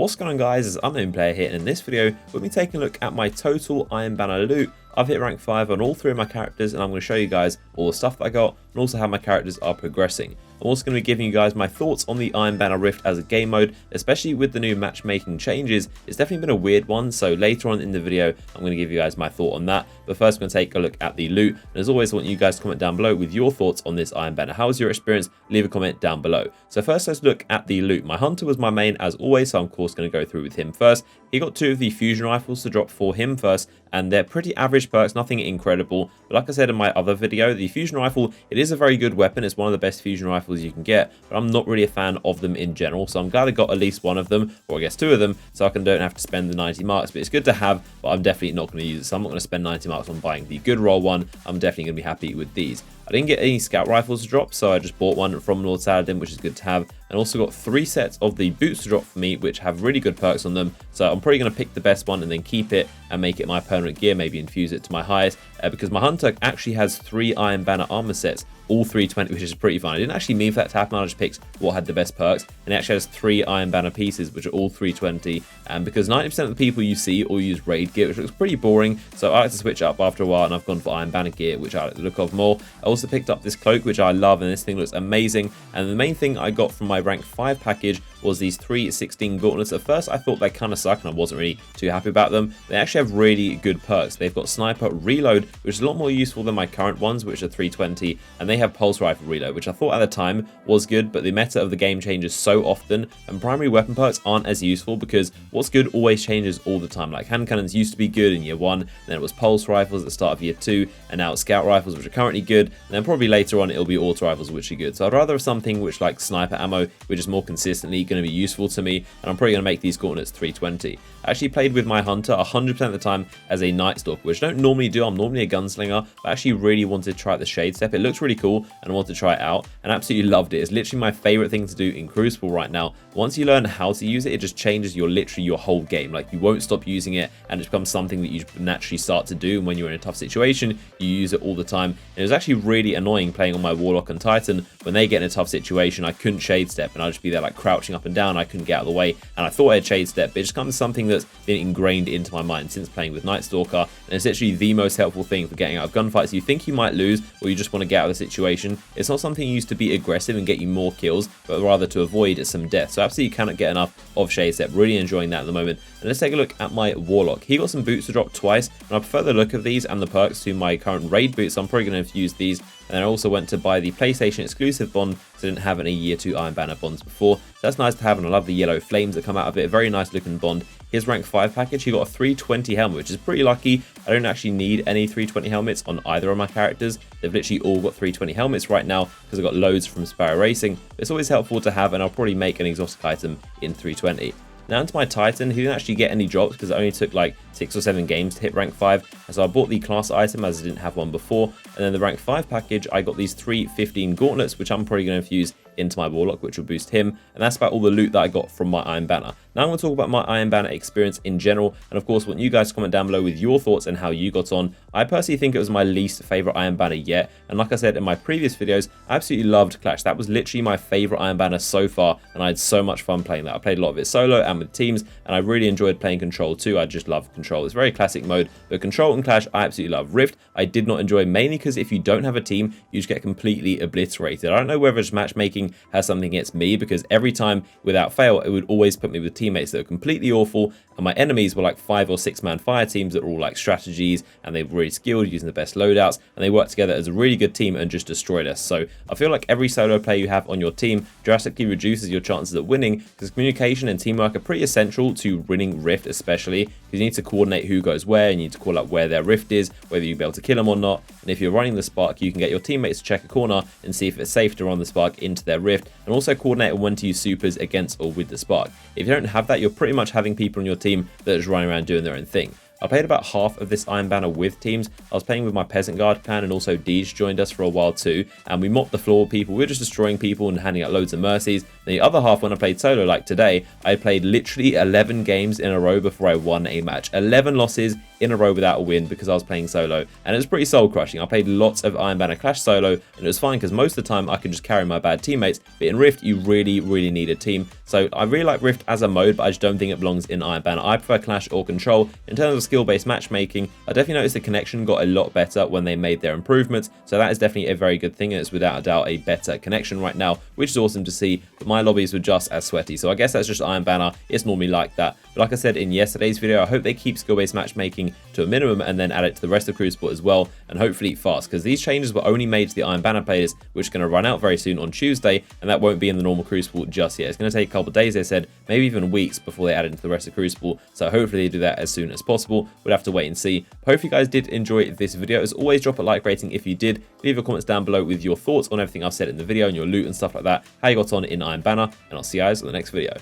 What's going on, guys? It's Unknown Player here, and in this video we'll be taking a look at my total Iron Banner loot. I've hit rank 5 on all 3 of my characters, and I'm going to show you guys all the stuff that I got and also how my characters are progressing. I'm also going to be giving you guys my thoughts on the Iron Banner Rift as a game mode, especially with the new matchmaking changes. It's definitely been a weird one, so later on in the video I'm going to give you guys my thought on that. But first I'm going to take a look at the loot, and as always I want you guys to comment down below with your thoughts on this Iron Banner. How was your experience? Leave a comment down below. So first let's look at the loot. My Hunter was my main as always, so I'm of course going to go through with him first. He got 2 of the fusion rifles to drop for him first, and they're pretty average perks, nothing incredible. But like I said in my other video, the fusion rifle, it is a very good weapon. It's one of the best fusion rifles you can get, but I'm not really a fan of them in general. So I'm glad I got at least one of them, or I guess 2 of them, so I don't have to spend the 90 marks. But it's good to have, but I'm definitely not going to use it. So I'm not going to spend 90 marks on buying the good roll one. I'm definitely going to be happy with these. I didn't get any scout rifles to drop, so I just bought one from Lord Saladin, which is good to have, and also got 3 sets of the boots to drop for me, which have really good perks on them. So I'm probably going to pick the best one and then keep it and make it my permanent gear, maybe infuse it to my highest, because my Hunter actually has 3 Iron Banner armor sets, all 320, which is pretty fun. I didn't actually mean for that to happen. I just picked what had the best perks, and it actually has 3 Iron Banner pieces, which are all 320. And because 90% of the people you see all use raid gear, which looks pretty boring, so I like to switch up after a while, and I've gone for Iron Banner gear, which I like the look of more. I also picked up this cloak, which I love, and this thing looks amazing. And the main thing I got from my rank 5 package was these 316 gauntlets. At first I thought they kind of suck, and I wasn't really too happy about them. They actually have really good perks. They've got sniper reload, which is a lot more useful than my current ones, which are 320, and they have pulse rifle reload, which I thought at the time was good, but the meta of the game changes so often, and primary weapon perks aren't as useful because what's good always changes all the time. Like hand cannons used to be good in year 1, and then it was pulse rifles at the start of year 2, and now it's scout rifles, which are currently good, and then probably later on it'll be auto rifles, which are good. So I'd rather have something which, like sniper ammo, which is more consistently going to be useful to me, and I'm probably going to make these gauntlets 320. I actually played with my Hunter 100% of the time as a Night Stalker, which I don't normally do. I'm normally a gunslinger, but I actually really wanted to try out the Shade Step. It looks really cool, and I wanted to try it out, and absolutely loved it. It's literally my favorite thing to do in Crucible right now. Once you learn how to use it, it just changes literally your whole game. Like, you won't stop using it, and it becomes something that you naturally start to do. And when you're in a tough situation, you use it all the time. And it was actually really annoying playing on my Warlock and Titan. When they get in a tough situation, I couldn't Shade Step, and I'd just be there like crouching up and down. I couldn't get out of the way, and I thought I had Shade Step, but it just comes something that's been ingrained into my mind since playing with Night Stalker, and it's literally the most helpful thing for getting out of gunfights. You think you might lose, or you just want to get out of the situation. It's not something used to be aggressive and get you more kills, but rather to avoid some death. So absolutely cannot get enough of Shade Step. Really enjoying that at the moment. And let's take a look at my Warlock. He got some boots to drop twice, and I prefer the look of these and the perks to my current raid boots, so I'm probably going to use these. And then I also went to buy the PlayStation exclusive bond, so I didn't have any year 2 Iron Banner bonds before. So that's nice to have, and I love the yellow flames that come out of it. A very nice looking bond. His rank 5 package, he got a 320 helmet, which is pretty lucky. I don't actually need any 320 helmets on either of my characters. They've literally all got 320 helmets right now because I've got loads from Sparrow Racing. It's always helpful to have, and I'll probably make an exotic item in 320. Now into my Titan, he didn't actually get any drops because it only took like 6 or 7 games to hit rank 5. And so I bought the class item as I didn't have one before. And then the rank 5 package, I got these 315 gauntlets, which I'm probably going to infuse into my Warlock, which will boost him. And that's about all the loot that I got from my Iron Banner. Now I'm going to talk about my Iron Banner experience in general, and of course want you guys to comment down below with your thoughts and how you got on. I personally think it was my least favorite Iron Banner yet, and like I said in my previous videos, I absolutely loved Clash. That was literally my favorite Iron Banner so far, and I had so much fun playing that. I played a lot of it solo and with teams, and I really enjoyed playing Control too. I just love Control. It's very classic mode, but Control and Clash I absolutely love. Rift I did not enjoy, mainly because if you don't have a team, you just get completely obliterated. I don't know whether it's matchmaking has something against me, because every time without fail it would always put me with teammates that were completely awful, and my enemies were like 5 or 6 man fire teams that were all like strategies, and they were really skilled using the best loadouts, and they worked together as a really good team and just destroyed us. So I feel like every solo player you have on your team drastically reduces your chances of winning, because communication and teamwork are pretty essential to winning Rift, especially because you need to coordinate who goes where, you need to call out where their Rift is, whether you'll be able to kill them or not. And if you're running the Spark, you can get your teammates to check a corner and see if it's safe to run the Spark into their Rift, and also coordinate on when to use supers against or with the Spark. If you don't have that, you're pretty much having people on your team that are just running around doing their own thing. I played about half of this Iron Banner with teams. I was playing with my Peasant Guard clan, and also Deej joined us for a while too, and we mopped the floor with people. We were just destroying people and handing out loads of mercies. The other half, when I played solo like today, I played literally 11 games in a row before I won a match. 11 losses in a row without a win because I was playing solo, and it was pretty soul crushing. I played lots of Iron Banner Clash solo, and it was fine because most of the time I could just carry my bad teammates, but in Rift you really need a team. So I really like Rift as a mode, but I just don't think it belongs in Iron Banner. I prefer Clash or Control. In terms of skill-based matchmaking, I definitely noticed the connection got a lot better when they made their improvements, so that is definitely a very good thing, and it's without a doubt a better connection right now, which is awesome to see. But my lobbies were just as sweaty, so I guess that's just Iron Banner. It's normally like that. But like I said in yesterday's video, I hope they keep skill-based matchmaking to a minimum and then add it to the rest of Crucible as well, and hopefully fast, because these changes were only made to the Iron Banner players, which are going to run out very soon on Tuesday, and that won't be in the normal Crucible just yet. It's going to take a couple of days, they said, maybe even weeks before they add it into the rest of Crucible, so hopefully they do that as soon as possible. We'll have to wait and see. Hope you guys did enjoy this video. As always, drop a like rating if you did. Leave your comments down below with your thoughts on everything I've said in the video and your loot and stuff like that, how you got on in Iron Banner, and I'll see you guys in the next video.